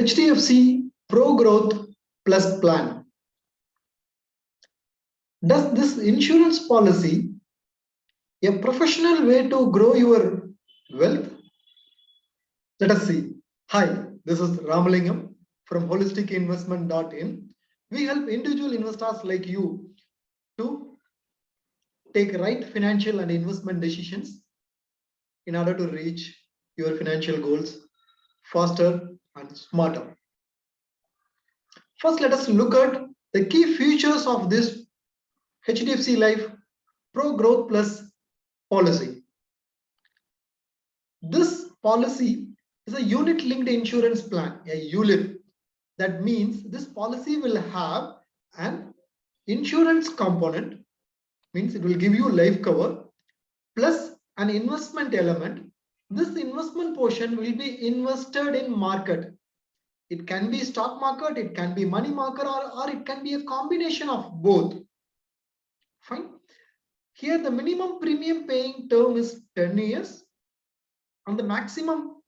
HDFC Pro Growth Plus Plan. Does this insurance policy a professional way to grow your wealth? Let us see. Hi, this is Ramalingam from holisticinvestment.in. We help individual investors like you to take right financial and investment decisions in order to reach your financial goals faster and smarter. First, let us look at the key features of this HDFC Life Pro Growth Plus policy. This policy is a unit linked insurance plan, a ULIP. That means this policy will have an insurance component, means it will give you life cover, plus an investment element. This investment portion will be invested in market. It can be stock market, it can be money market, or it can be a combination of both. Fine. Here the minimum premium paying term is 10 years and the maximum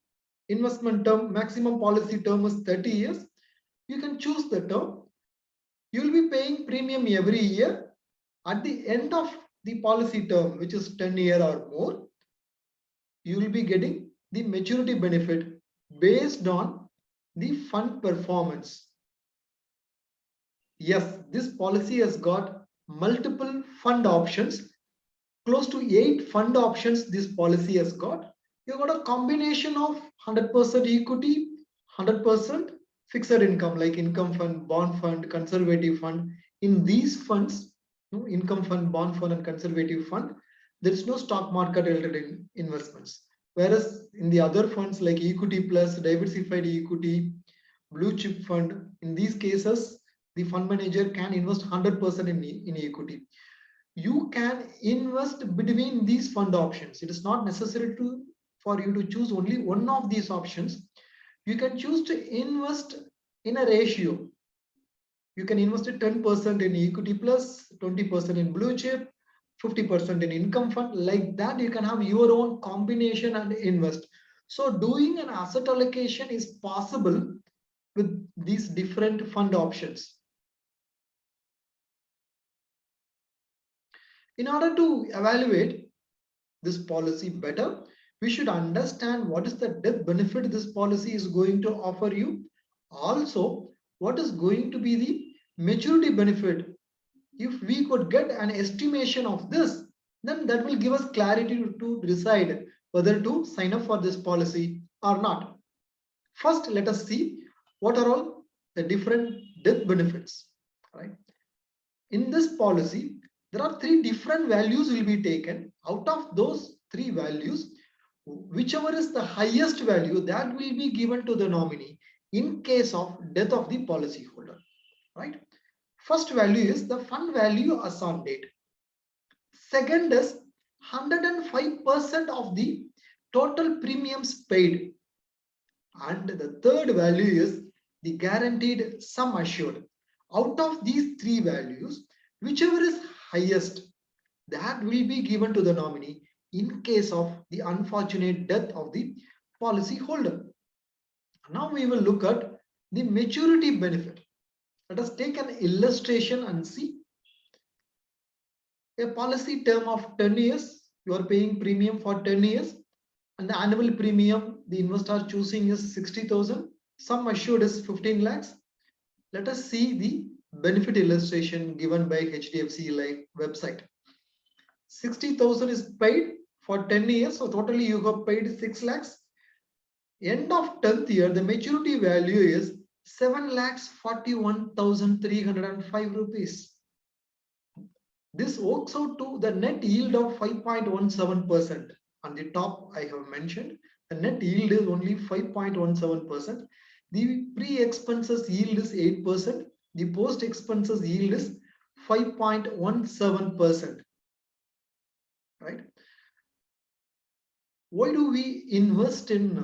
investment term, maximum policy term is 30 years. You can choose the term. You will be paying premium every year. At the end of the policy term, which is 10 years or more, you will be getting the maturity benefit based on the fund performance. Yes, this policy has got multiple fund options. Close to 8 fund options this policy has got. You got a combination of 100% equity, 100% fixed income like income fund, bond fund, conservative fund. In these funds, income fund, bond fund, and conservative fund, there is no stock market related investments. Whereas in the other funds like equity plus, diversified equity, blue chip fund, in these cases, the fund manager can invest 100% in equity. You can invest between these fund options. It is not necessary for you to choose only one of these options. You can choose to invest in a ratio. You can invest 10% in equity plus, 20% in blue chip, 50% in income fund. Like that, you can have your own combination and invest. So doing an asset allocation is possible with these different fund options. In order to evaluate this policy better, we should understand what is the death benefit this policy is going to offer you. Also, what is going to be the maturity benefit. If we could get an estimation of this, then that will give us clarity to decide whether to sign up for this policy or not. First, let us see what are all the different death benefits. Right? In this policy, there are 3 different values will be taken. Out of those 3 values, whichever is the highest value, that will be given to the nominee in case of death of the policyholder. Right? First value is the fund value as on date. Second is 105% of the total premiums paid. And the third value is the guaranteed sum assured. Out of these 3 values, whichever is highest, that will be given to the nominee in case of the unfortunate death of the policy holder. Now we will look at the maturity benefit. Let us take an illustration and see. A policy term of 10 years, you are paying premium for 10 years, and the annual premium the investor choosing is 60,000. Sum assured is 15 lakhs. Let us see the benefit illustration given by HDFC Life website. 60,000 is paid for 10 years, so totally you have paid 6 lakhs. End of 10th year, the maturity value is 7,41,305 rupees. This works out to the net yield of 5.17%. On the top, I have mentioned the net yield is only 5.17%. The pre-expenses yield is 8%. The post-expenses yield is 5.17%. Right? Why do we invest in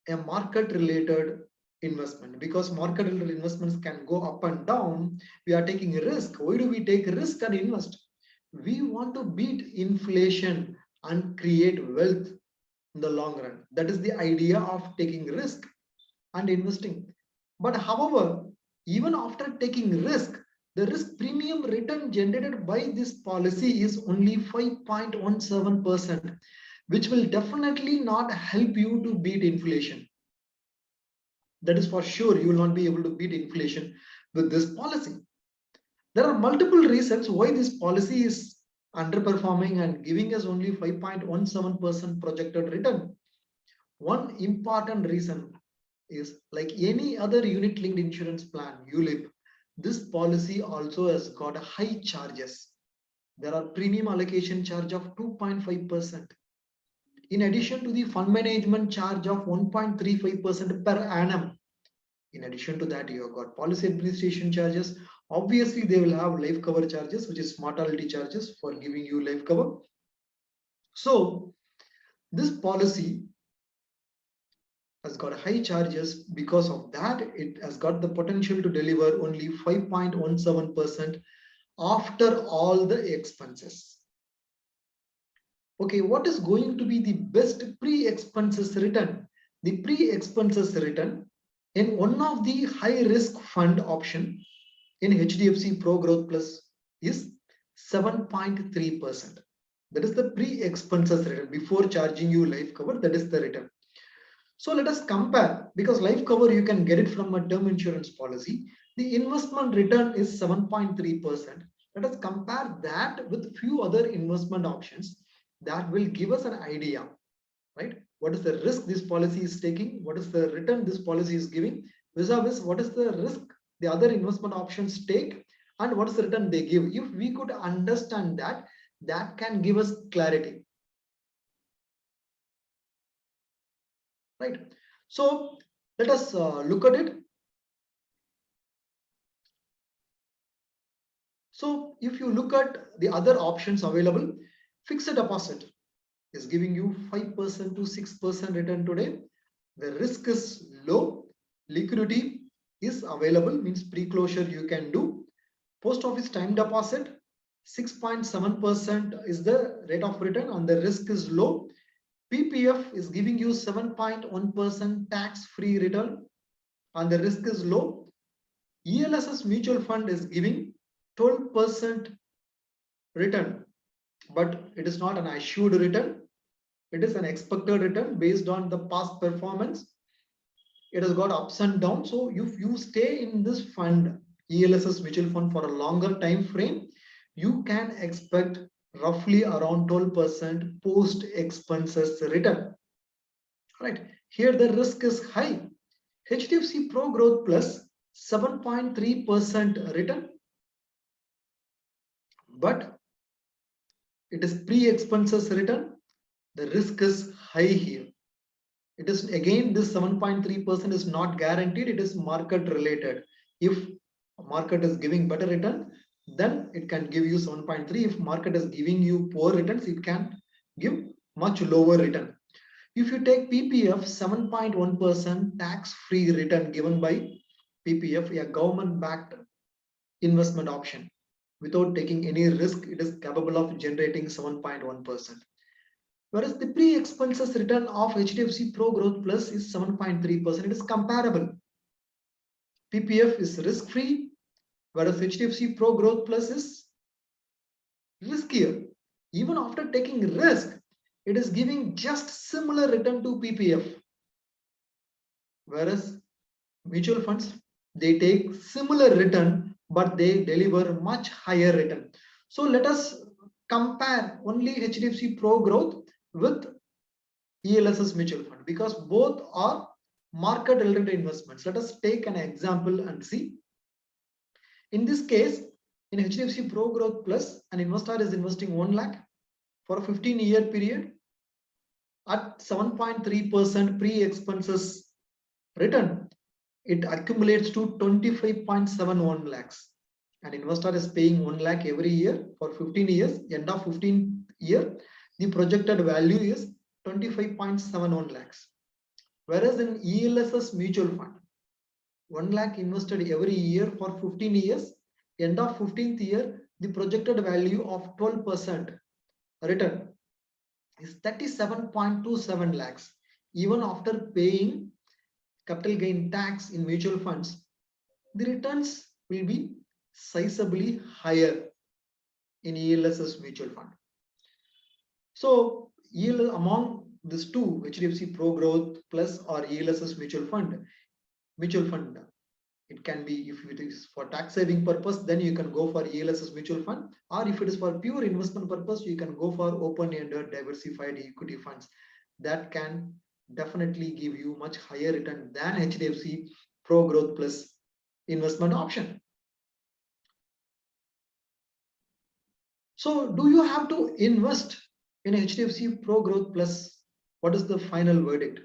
a market-related investment? Because market-related investments can go up and down. We are taking a risk. Why do we take risk and invest? We want to beat inflation and create wealth in the long run. That is the idea of taking risk. and investing. But however, even after taking risk, the risk premium return generated by this policy is only 5.17%, which will definitely not help you to beat inflation. That is for sure, you will not be able to beat inflation with this policy. There are multiple reasons why this policy is underperforming and giving us only 5.17% projected return. One important reason is, like any other unit linked insurance plan, ULIP, this policy also has got high charges. There are premium allocation charge of 2.5%. In addition to the fund management charge of 1.35% per annum. In addition to that, you have got policy administration charges. Obviously, they will have life cover charges, which is mortality charges for giving you life cover. So, this policy has got high charges. Because of that, it has got the potential to deliver only 5.17% after all the expenses. Okay, what is going to be the best pre-expenses return? The pre-expenses return in one of the high risk fund option in HDFC Pro Growth Plus is 7.3%. That is the pre-expenses return before charging you life cover. That is the return. So let us compare, because life cover you can get it from a term insurance policy. The investment return is 7.3%. Let us compare that with few other investment options that will give us an idea, right? What is the risk this policy is taking? What is the return this policy is giving? Vis-a-vis, what is the risk the other investment options take, and what is the return they give? If we could understand that, that can give us clarity, right? So let us look at it. So if you look at the other options available, fixed deposit is giving you 5% to 6% return today. The risk is low. Liquidity is available, means pre-closure you can do. Post office time deposit, 6.7% is the rate of return and the risk is low. PPF is giving you 7.1% tax-free return and the risk is low. ELSS mutual fund is giving 12% return, but it is not an assured return. It is an expected return based on the past performance. It has got ups and downs. So if you stay in this fund, ELSS mutual fund, for a longer time frame, you can expect roughly around 12% post expenses return. Right here, the risk is high. HDFC Pro Growth Plus 7.3% return, but it is pre-expenses return. The risk is high here. It is again, this 7.3% is not guaranteed. It is market related. If market is giving better return, then it can give you 7.3. If market is giving you poor returns, it can give much lower return. If you take PPF, 7.1% tax-free return given by PPF, a government-backed investment option. Without taking any risk, it is capable of generating 7.1%. Whereas the pre-expenses return of HDFC Pro Growth Plus is 7.3%. It is comparable. PPF is risk-free, whereas HDFC Pro Growth Plus is riskier. Even after taking risk, it is giving just similar return to PPF. Whereas mutual funds, they take similar return, but they deliver much higher return. So let us compare only HDFC Pro Growth with ELSS mutual fund, because both are market related investments. Let us take an example and see. In this case, in HDFC Pro Growth Plus, an investor is investing 1 lakh for a 15-year period at 7.3% pre-expenses return. It accumulates to 25.71 lakhs. An investor is paying 1 lakh every year for 15 years. End of 15 year, the projected value is 25.71 lakhs. Whereas in ELSS mutual fund, 1 lakh invested every year for 15 years. End of 15th year, the projected value of 12% return is 37.27 lakhs. Even after paying capital gain tax in mutual funds, the returns will be sizably higher in ELSS mutual fund. So yield among these two, HDFC Pro Growth Plus or ELSS mutual fund, it can be, if it is for tax saving purpose, then you can go for ELSS mutual fund, or if it is for pure investment purpose, you can go for open-ended diversified equity funds. That can definitely give you much higher return than HDFC Pro Growth Plus investment option. So do you have to invest in HDFC Pro Growth Plus? What is the final verdict?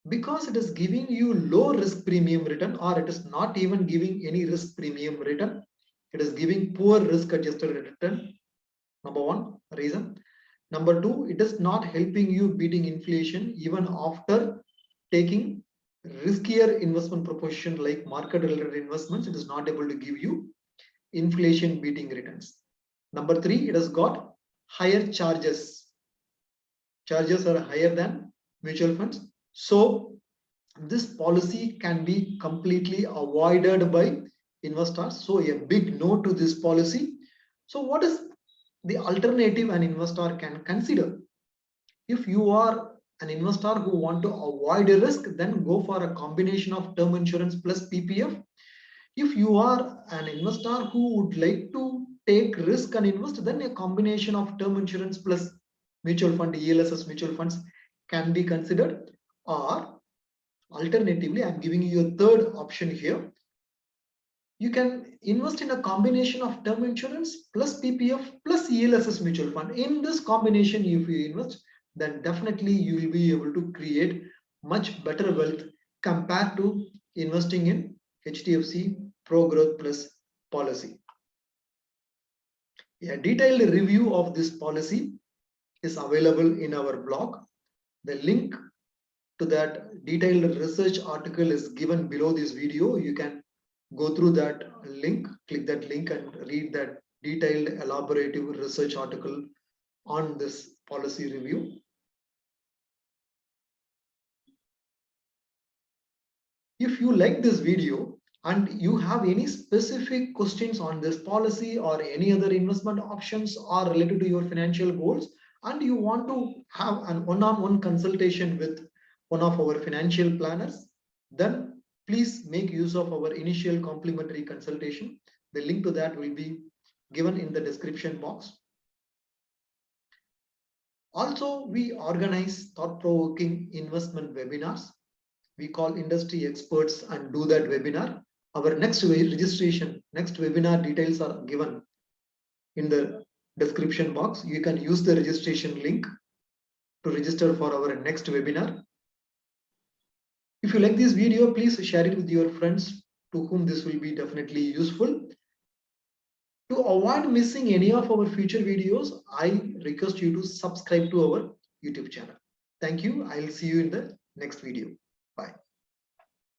Because it is giving you low risk premium return, or it is not even giving any risk premium return, it is giving poor risk adjusted return. Number one reason. Number two, it is not helping you beating inflation even after taking riskier investment proposition like market related investments. It is not able to give you inflation beating returns. Number three, it has got higher charges. Charges are higher than mutual funds. So this policy can be completely avoided by investors. So a big no to this policy. So what is the alternative an investor can consider? If you are an investor who want to avoid a risk, then go for a combination of term insurance plus PPF. If you are an investor who would like to take risk and invest, then a combination of term insurance plus mutual fund, ELSS mutual funds can be considered. Or alternatively, I'm giving you a third option here. You can invest in a combination of term insurance plus PPF plus ELSS mutual fund. In this combination, if you invest, then definitely you will be able to create much better wealth compared to investing in HDFC Pro Growth Plus policy. A detailed review of this policy is available in our blog. The link to that detailed research article is given below this video. You can go through that link, click that link and read that detailed elaborative research article on this policy review. If you like this video and you have any specific questions on this policy or any other investment options or related to your financial goals, and you want to have an one-on-one consultation with one of our financial planners, then please make use of our initial complimentary consultation. The link to that will be given in the description box. Also, we organize thought-provoking investment webinars. We call industry experts and do that webinar. Our next registration, next webinar details are given in the description box. You can use the registration link to register for our next webinar. If you like this video, please share it with your friends to whom this will be definitely useful. To avoid missing any of our future videos, I request you to subscribe to our YouTube channel. Thank you. I'll see you in the next video. Bye.